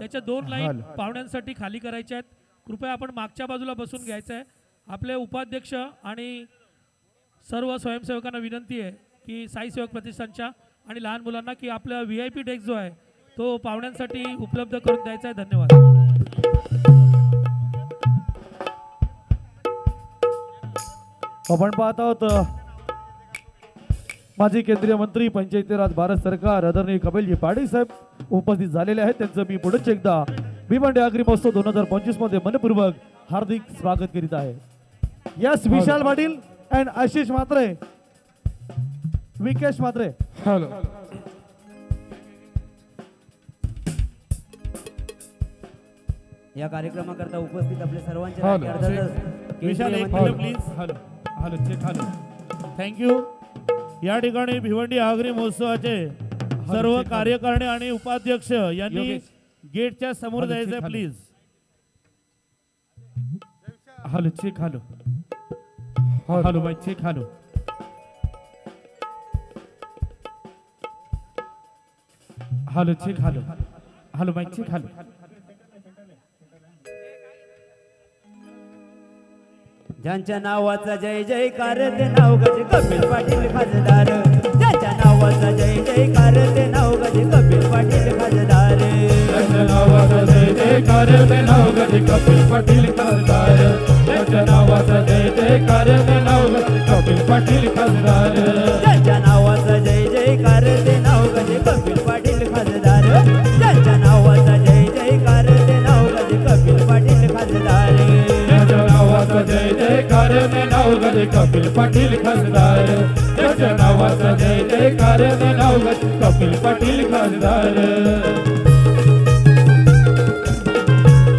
त्याच्या 2 लाईन पाहुण्यांसाठी खाली करायच्या आहेत. कृपया आपण मागच्या बाजूला बसून घ्यायचं आहे. आपले उपाध्यक्ष आणि सर्व स्वयंसेवकांना विनंती आहे की साई सेवक प्रतिष्ठानच्या आणि लहान मुलांना की आपला VIP डेस्क जो आहे तो पाहुण्यांसाठी उपलब्ध करून द्यायचा आहे. धन्यवाद. आपण पाहत आहोत माजी केंद्रीय मंत्री पंचायती राज भारत सरकार आदरणीय कपिलजी पाटील साहेब उपस्थित झालेले आहेत. त्यांचं मी पुढेच एकदा भिवंडी आगरी महोत्सव 2025 मध्ये मनपूर्वक हार्दिक स्वागत करीत आहे. Yes Vishal Patil and Ashish Mhatre, Vikesh Mhatre. Hello. या कार्यक्रमाकरता उपस्थित आपले सर्वांचे हॅलो. अर्थातच विशाल केंद्रीय एक मंत्री minute please. Hello hello check hello. Thank you. या ठिकाणी भिवंडी आगरी महोत्सवाचे सर्व कार्यकारिणी आणि उपाध्यक्ष यांनी योगेश. गेटच्या समोर हॅलो, जायचं चेक आहे hello. Please. Hello check hello. Hello bye check hello. Hello check hello. Hello bye check hello. ज्यांच्या नावाचा जय जयकार ते नाव गजे कपिल पाटील खासदार. ज्यांच्या नावाचा जय जयकार ते नाव गजे कपिल पाटील खासदार. त्याच्या नावाचा जय जयकार ते नाव गजे कपिल पाटील खासदार. त्याच्या नावाचा जय जयकार ते नाव गजे कपिल पाटील खासदार. ज्यांच्या नावाचा जय जयकार ते नाव गजे कपिल पाटील खासदार. ज्यांच्या नावाचा जय जयकार ते नाव गजे कपिल पाटील खासदार. त्याच्या नावाचा जय जयकार ते नाव गजे कपिल पाटील खासदार. त्याच्या नावाचा जय जयकार ते नाव गजे कपिल पाटील खासदार.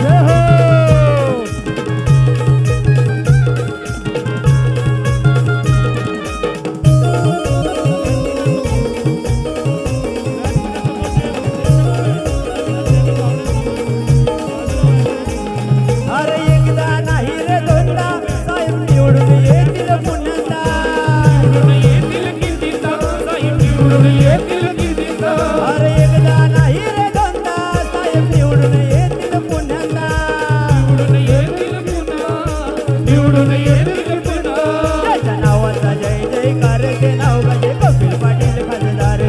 जय हो. अरे एकदा नाही रे दोनदा साहेब निवडून येतील पुन्हा. येतील कितीदा साहेब निवडून येतील कितीदा. अरे एकदा नाही रे दोनदा साहेब निवडून येतील पुन्हा. निवडून येतील पुन्हा. निवडून येतील पुन्हा. त्याच्या नावाचा जय जयकार ते नाव गजे कपिल पाटील खासदार.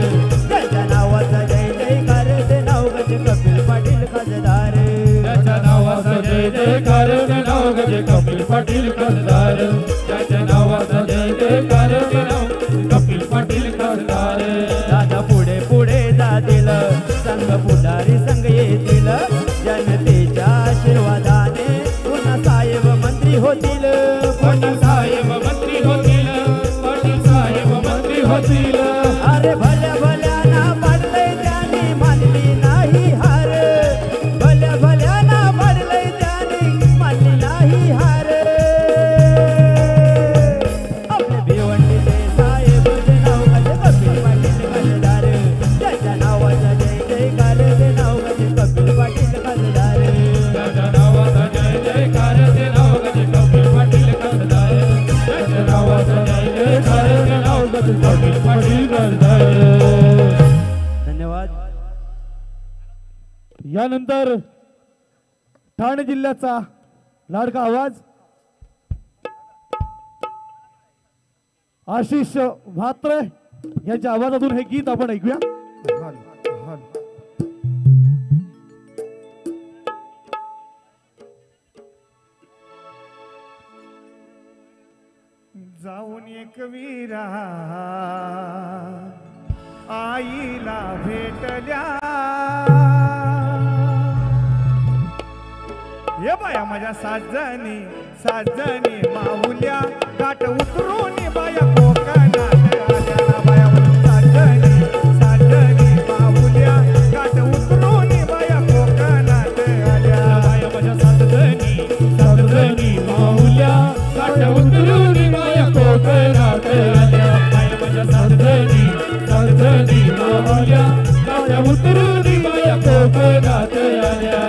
त्याच्या नावाचा जय जयकार ते नाव गजे कपिल पाटील खासदार. त्याच्या नावाचा जय जयकार ते नाव गजे कपिल पाटील खासदार. त्याच्या नावाचा जय जयकार ते नाव कपिल पाटील खासदार. दादा पुढे पुढे जातील संघ पुढारी संघ येतील. जनतेच्या आशीर्वादाने पुन्हा साहेब मंत्री होतील. पाटील साहेब मंत्री होतील. पाटील साहेब मंत्री होतील. अरे भल्या भल्या ना पाडलंय त्याने मानली नाही हार. भल्या भल्या ना पाडलंय त्याने मानली नाही हार. आपले भिवंडीचे साहेब ते नाव गजे कपिल पाटील खासदार. त्याच्या नावाचा जय जयकार ते नाव गजे कपिल पाटील खासदार. त्याच्या नावाचा जय जयकार ते नाव गजे कपिल पाटील खासदार. त्याच्या नावाचा जय जयकार ते नाव गजे कपिल पाटील खासदार. धन्यवाद. यानंतर ठाणे जिल्ह्याचा लाडका आवाज आशिष म्हात्रे यांच्या आवाजातून हे गीत आपण ऐकूया. जाऊन एक वीरा आईला भेटल्या. ये बाया माझ्या साजनी साजनी माहुल्या गाठ उतरून बाया कोकणात आल्या ना बाया. साजनी साजनी माहुल्या गाठ उतरून बाया कोकणात आल्या. बाया माझ्या सातजणी सातजणी माहुल्या काठ उतरून माया कोकणात आल्या. बाया माझ्या सातजणी सातजणी माहुल्या काठ उतरून माया कोकणात आल्या.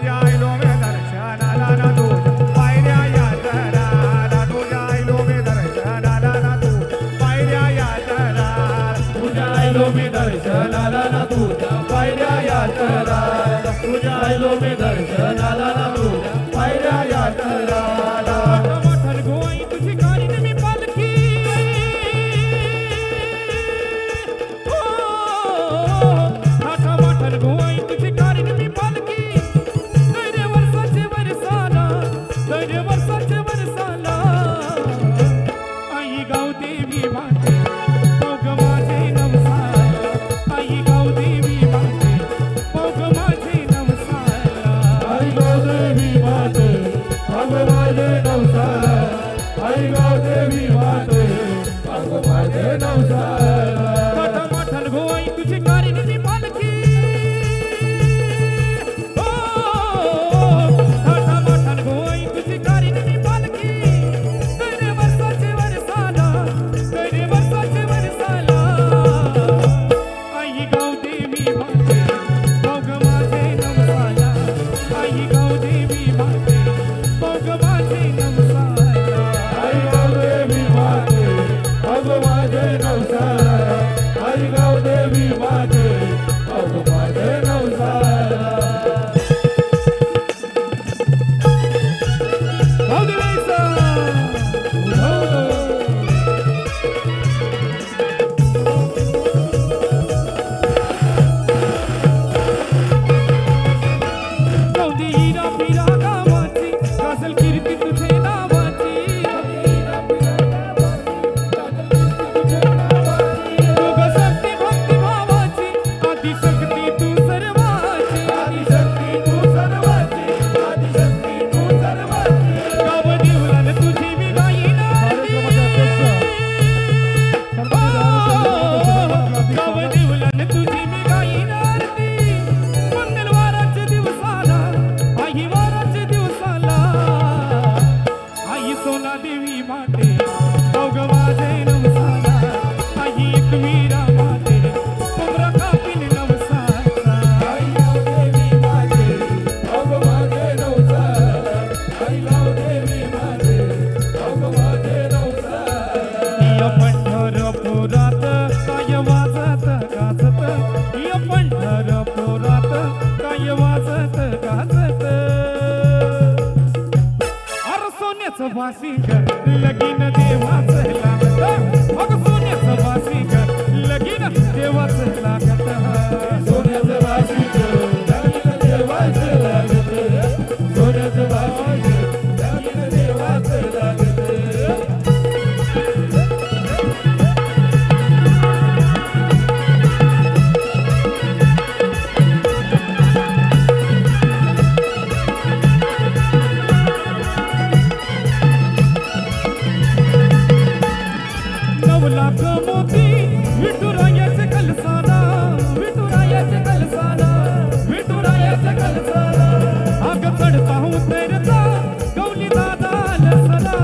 तुझ्या आईलो मे दर्शनाला ना तुझ्या पायऱ्या यात्रा तुझ्या आईलो मे दर्शनाला ना तू पायऱ्या यात्रा तुझ्या आईलो मी दर्शनाला ना तुझ्या पायऱ्या यात्रा तुझ्या आईलो मी दर्शनाला ना तुझ्या पायऱ्या यात्रा मोठल गोई तुझी गाडी मी पालखी मोठा मोठल गोई तुझी गाडी मी पालखी दैरे वर्षाचे वर्षाला आई गाव देवी माते पोग माझे नवसाला आई गाव देवी माते पोग माझे नवसाला आई गाव देवी माते अग माझे नवसाला आई गाव देवी माते अग माझे नवसाला मोठा मोठल गोई तुझी गाडी मी पालखी मोठा मोठल गोई तुझी गाडी मी पालखी दैरे वर्षाचे वर्षाला आई गाव देवी माते पोग माझे नवसाला आई गाव देवी माते पोग माझे नवसाला आई गाव देवी माते अग माझे नवसाला आई गाव देवी माते अग माझे नवसाला लगीन देवाचं लागत मग सोन्याचं वासिंगर लगीन देवाचं लागत सोन्याचं वासिंगर लगीन देवाचं लागत सोन्याचं वासिंगर लगीन देवाचं लागत लाख मोती विठुरायाचे कलसाला विठुरायाचे कलसाला विठुरायाचे कलसाला आग चढता उतरता गौली दादा लसला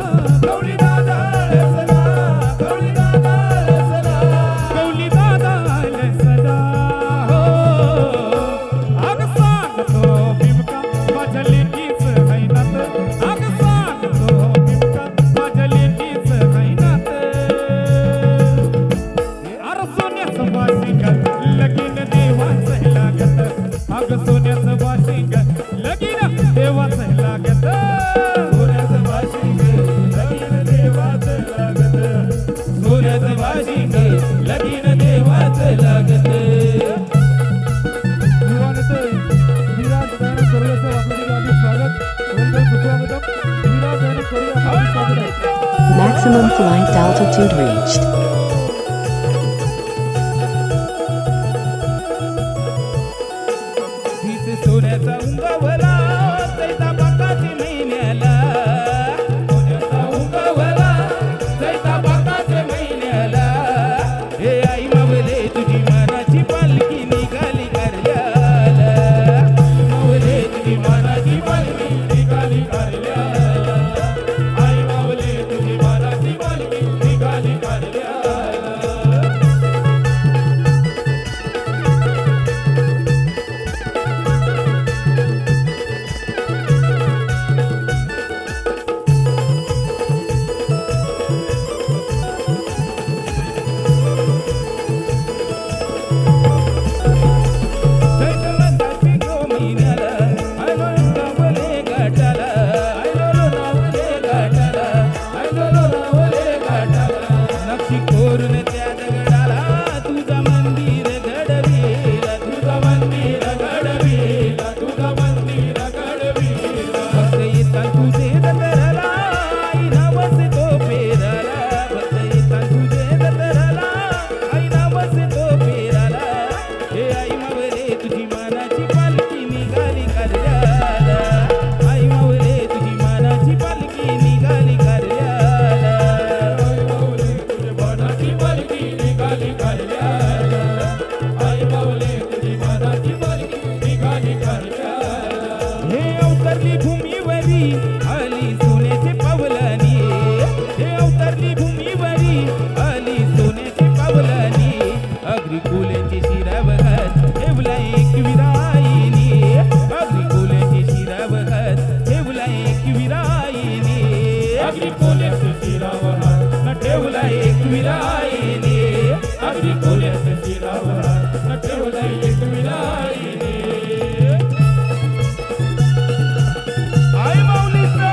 गौली दादा लसला गौली दादा लसला गौली दादा लसला हो आग सांगतो बिमका माझ्या लेकीच हैनात आग सांगतो बिमका माझ्या लेकीच हैनात लगीन देवाचं लागत अग सोन्याचं वासिंगर लगीन देवाचं लागत सोन्याचं वासिंगर लगीन देवाचं लागत सोन्याचं वासिंगर लगीन देवाचं लागत Maximum flight altitude reached. सोन्याचा उंगवला चैता बाकाची महिन्याला सोन्याचा उंगवला चैता बाकाची महिन्याला हे आई मावले तुझी मनाची पालखी निघाली कार्याला मावले तुझी मनाची पालखी निघाली कार्याला आई मावले तुझी मनाची पालखी निघाली कार्याला भूमीवरी आली सोन्याचे पावलानी हे अवतरली भूमीवरी आली सोन्याचे पावलानी अग्री फुलांची शिरावघात ठेवला एक विराईनी अग्री फुलांची शिरावघात ठेवला एक विराईनी अग्री कोल्याच्या शिरावर हात ठेवला एक विराईनी अग्री कोल्याच्या शिरावर हात ठेवला एक विराईने आई माऊलीचा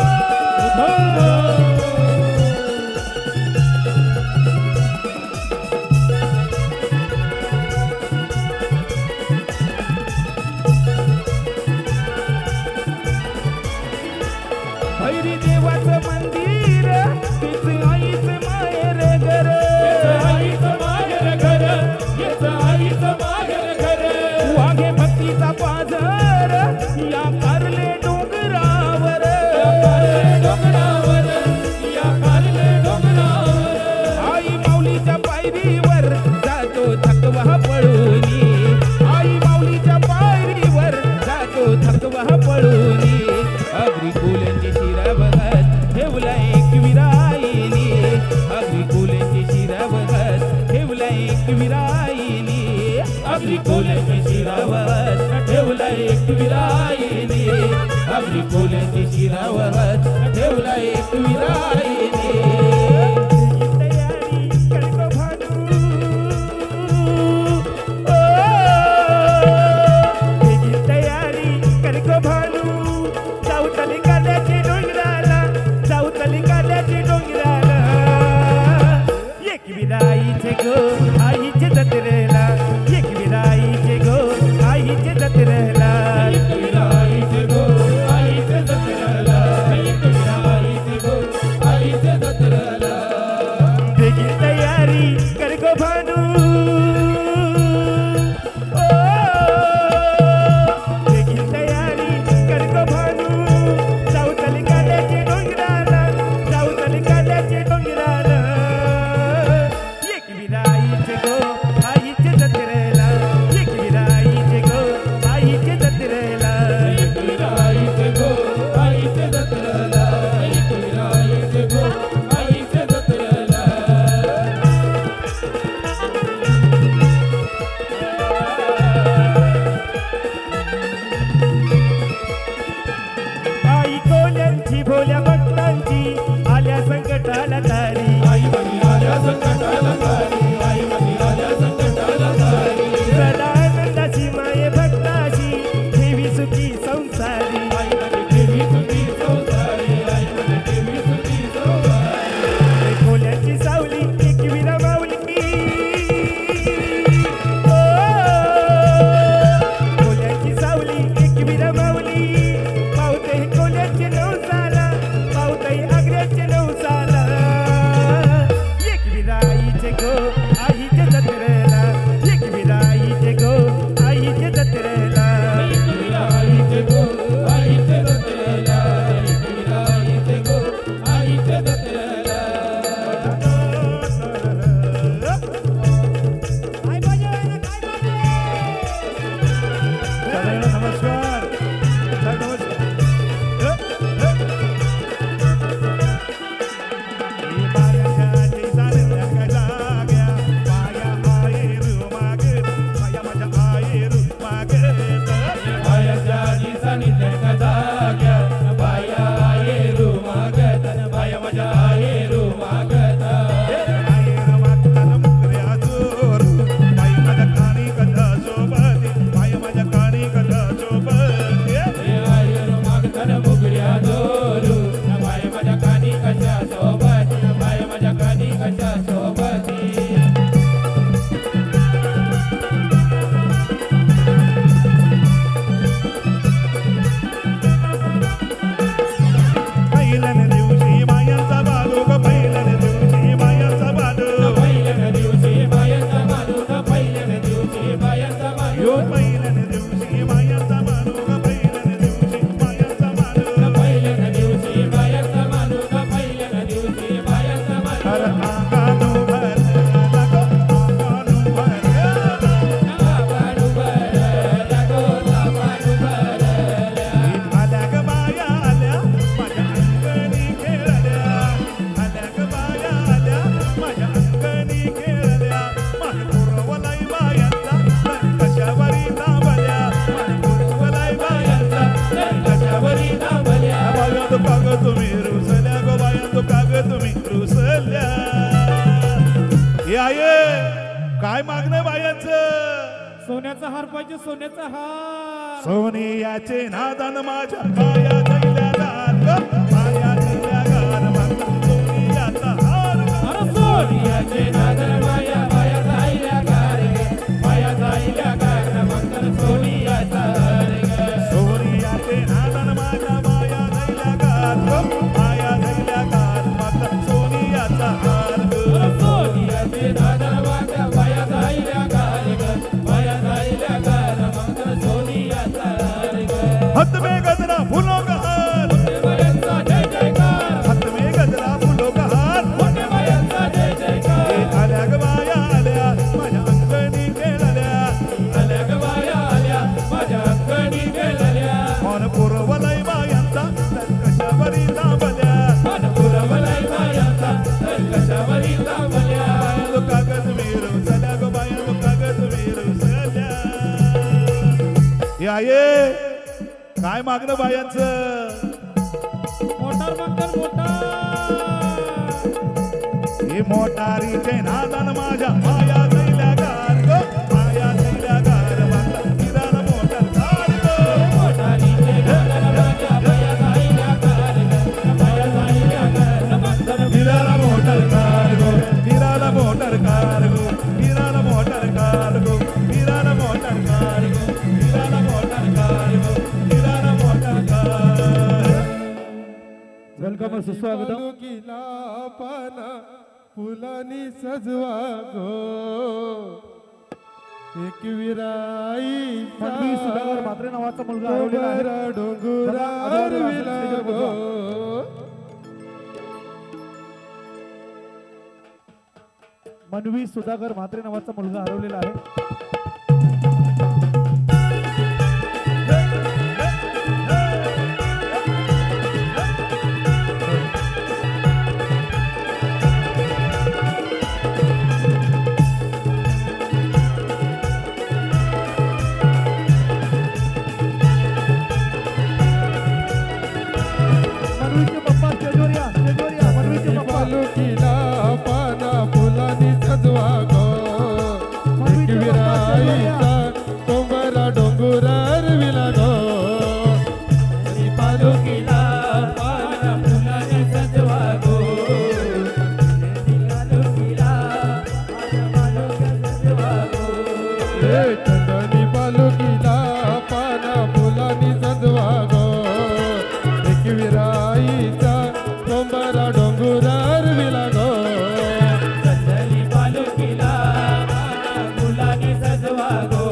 भैरी देवाचं मंदिर तीच आईचं माहेर घर आईचं माहेर घर याचं आईचं माहेर घर वाघे भक्तीचा पाझर या कारले डोंगरावर डोंगरावर या कारले डोंगरावर आई माऊलीच्या पायरीवर जातो थकवा पळूनी आई माऊलीच्या पायरीवर जातो थकवा पळूनी अग्री फुलांची शिरावघात ठेवला एक विराईनी अग्री फुलांची शिरावघात ठेवला एक विराईनी अग्री कोल्याच्या शिरावर ठेवला एक विराईने अग्री कोल्याच्या शिरावर ठेवला एक विराईने तयारी करतो भानू तयारी करतो भानू जाऊ तली काल्याची डोंगराला जाऊ तली काल्याची डोंगराला एक विदाईचे गो आईचे जत्रेला एक विदाईचे गो आईचे जत्रेला एक विराईचे गो आईचे जत्रेला एक विराईचे गो आईचे जत्रेला देखील तयारी कर गो भानू देखील तयारी कर गो भानू जाऊ तली काल्याची डोंगराला जाऊ तली काल्याची डोंगराला एक विदाईचे गो आईचे जत्रेला एक विदाईचे गो आईचे जत्रेला एक विराईचे गो आईचे जत्रेला एक विराईचे गो आईचे जत्रेला आई कोल्यांची भोल्या भक्तांची आल्या संकटाला तारी आई मनी आल्या संकटाला तारी आई मनी आल्या संकटाला तारी सदा आनंदाची माये भक्ताची ठेवी सुखी संसारी आई मनी देवी सुखी संसारी आई मनी देवी सुखी संसारी कोल्यांची सावली एक विरा माऊली कोल्यांची सावली एक विरा माऊली पावते कोल्यांची नवसाला हार पाहिजे सोन्याचा हार. सोनियाचे नादन माझ्या पाया थैल्या गार ग, पाया थैल्या गार मागं सोनियाचा हार ग. अरे सोन्याचे नादन माझ्या पाया जायल्या गार ग, पाया जायल्या गार मंगल सोनियाचा हार ग. सोनियाचे नादन माझ्या पाया थैल्या गार ग, पाया थैल्या गार मागं सोनियाचा हार ग. अरे सोन्याचे नादन माझ्या पाया जायल्या गार ग, पाया जायल्या गार मंगल सोनियाचा हार ग. हात में गजरा फूलों का हार, बायांचा जय जयकार, हात में गजरा फूलों का हार. मोठे बायांचा जय जयकार. आल्या ग बाया आल्या माझ्या अंगणी गेल्या, आल्या ग बाया आल्या माझ्या अंगणी गेलेल्या. मन पुरवलय बायांचा तर कशावरी दाबल्या. मन पुरवलाय बायांचा तर कशावरी थांबल्या. तो कागद मिरवल्या ग बाया, तो कागद मिरवल्या. या ये काय मागणं बायांचं. मोटार मंगल मोटार. हे मोटारीचे नादन माझ्या पाया थैल्या गार ग, पाया थैल्या गार मागं किराण मोटर गार ग. मोटारीचे नादन माझ्या पाया जायल्या गार ग, पाया जायल्या गार मंगल किराण मोटर गार ग, किराण मोटर गार ग, किराण मोटर गार ग, किराण मोटर गार ग, किराण मोटर गार ग, किराण मोटर गार. वेलकम आणि सुस्वागतम. पालुकीला पाना फुलांनी सजवा गो, एक विराई मनवी सुधाकर म्हात्रे नावाचा मुलगा हरवलेला आहे. डोंगरावर विला गो. मनवी सुधाकर म्हात्रे नावाचा मुलगा हरवलेला आहे. मनवीचे पप्पा शेजोरिया, शेजोरिया, मनवीचे पप्पा. पालुकीला पाना फुलांनी सजवा गो, एक मनवीचे पप्पा शेजोरिया. विराईचा डोंगरा डोंगरार विला गो. पालुकीला पाना फुलांनी सजवा गो, पालुकीला सजवा गो. चंदनी पालुकीला पाना फुलांनी सजवा गो, एक विराईचा डोंगरा डोंगरार विला गो. चंदनी पालुकीला पाना फुलांनी सजवा गो,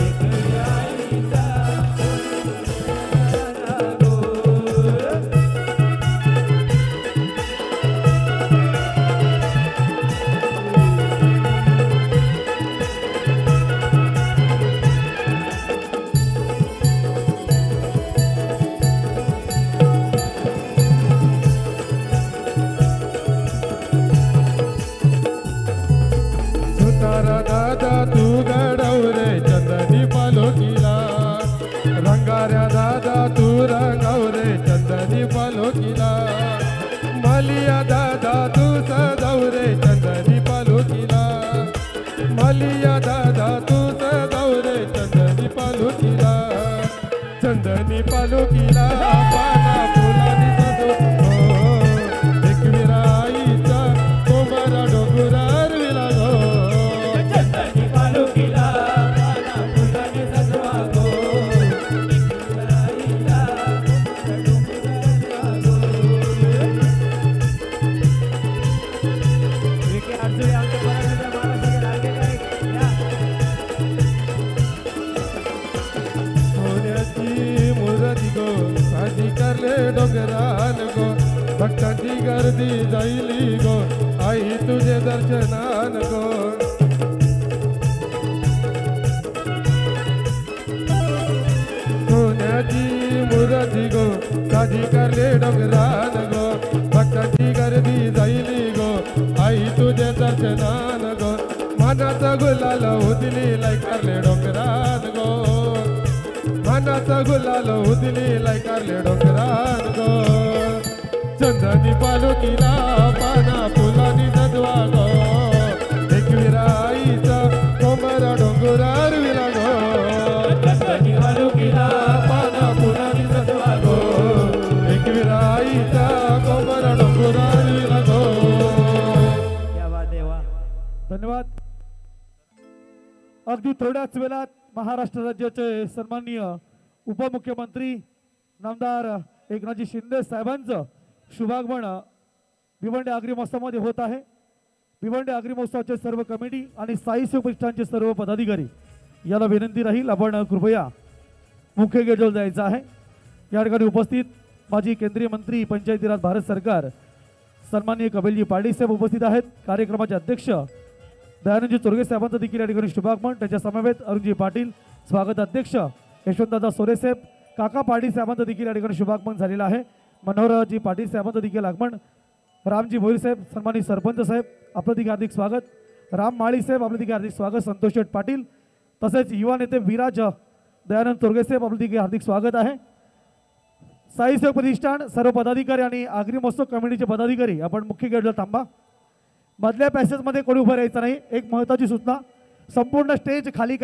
एक विराईचा डोंगरार गो. सुतारा दादा तू गडवरे चंदनी पालुकीला, रंगाऱ्या दादा तू रंगवरे चंदनी पालुकीला. मलिया दादा तू सजवरे चंदनी पालुकीला, मलिया दादा तू सजवरे चंदनी पालुकीला. चंदनी पालुकीला पाना फुलांनी सजवो, एक विराईचा कोंबरा डोंगरार विला गो. चंदनी पालुकीला पाना फुलांनी सजवा गो, एक विराईचा कोंबरा डोंगरार सोन्याची मुरती गो, साधी करले डोंगरान गो. भक्तांची गर्दी जाईली गो, आई तुझे दर्शनान गो. सोन्याची मुरती गो, साधी करले डोंगरान गो. भक्तांची गर्दी जाईली गो, आई तुझे दर्शनान गो. मनाचा गुलाल उदली लायकारले डोंगरान गो, मनाचा गुलाल उदली लायकारले डोंगरान गो. चंदनी पालुकीला पाना फुलांनी सजवा गो, एक विराईचा कोंबरा डोंगरार विला अगदी थोड्याच वेळात महाराष्ट्र राज्याचे सन्माननीय उपमुख्यमंत्री नामदार एकनाथजी शिंदे साहेबांचं शुभागमन भिवंडी आगरी महोत्सवामध्ये होत आहे. भिवंडी आगरी महोत्सवाचे सर्व कमिटी आणि साई सेवा प्रतिष्ठानचे सर्व पदाधिकारी याला विनंती राहील आपण कृपया मुख्य गेटवर जायचं आहे. या ठिकाणी उपस्थित माजी केंद्रीय मंत्री पंचायती राज भारत सरकार सन्माननीय कपिलजी पाटील साहेब उपस्थित आहेत. कार्यक्रमाचे अध्यक्ष दयानंदजी चोरगे साहेबांचं देखील या ठिकाणी शुभागमन. त्याच्या समवेत अरुणजी पाटील स्वागत अध्यक्ष यशवंतदादा सोरे साहेब काका पाटील साहेबांचं देखील या ठिकाणी शुभागमन झालेलं आहे. मनोहरजी पाटील साहेबांचं देखील आगमन. रामजी भोईर साहेब सन्मानित सरपंच साहेब आपलं देखील हार्दिक स्वागत. राम माळी साहेब आपलं देखील हार्दिक स्वागत. संतोष शेठ पाटील तसेच युवा नेते विराज दयानंद चोरगे साहेब आपलं देखील हार्दिक स्वागत आहे. साई सेवा प्रतिष्ठान सर्व पदाधिकारी आणि आगरी महोत्सव कमिटीचे पदाधिकारी आपण मुख्य गेटला थांबा. मधल्या पॅसेजमध्ये कोणी उभं राहायचं नाही. एक महत्त्वाची सूचना, संपूर्ण स्टेज खाली